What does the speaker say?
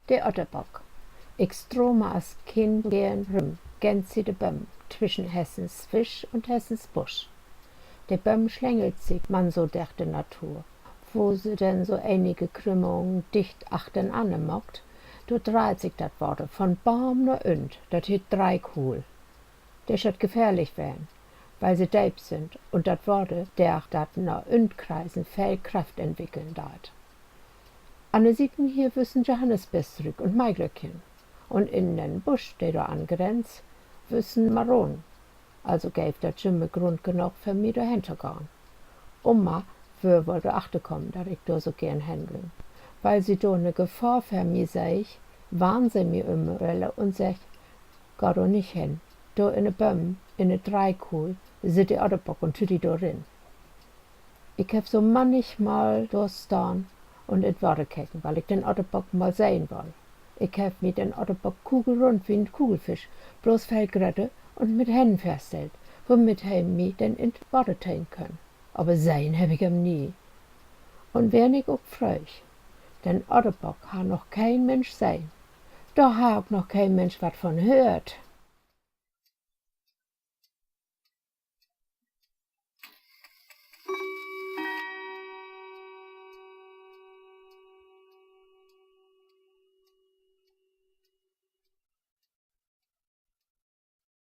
Der Oddebock. Ich strome als Kind gern rum, gänz sie de Bömm, zwischen Hessens Fisch und Hessens Busch. Der Bömm schlängelt sich, man so der Natur. Wo sie denn so einige Krümmungen dicht achten anmockt, do dreht sich dat Worte von Baum nur und, dat heet Dreikuhl. Der schot gefährlich werden, weil sie deib sind und dat Worte, der dat nur und kreisen, viel Kraft entwickeln dat. Anne siebten hier wüssen Johannisbeerstrück und Maiglöckchen. Und in den Busch, der da angrenzt, wüssen Maronen. Also gäb dat Jimme Grund genug für mich da hintergehen. Oma für wollte achte kommen, dat ich da so gern händeln. Weil sie da ne Gefahr für mich seh, warn sie mir immer und sagt, geh da nicht hin. Da in ne Bömm, in ne Dreikuhl, sit der Oddebock und tüti da rin. Ich hab so manchmal da stehen und in Worte kicken, weil ich den Oddebock mal sehen will. Ich hab mir den Oddebock kugelrund wie ein Kugelfisch, bloß Fellgrette und mit Händen feststellt, womit er mich denn in Worte teilen können. Aber sehen hab ich ihm nie. Und wer nicht auch freuch, denn Oddebock ha noch kein Mensch sein. Da ha auch noch kein Mensch wat von hört.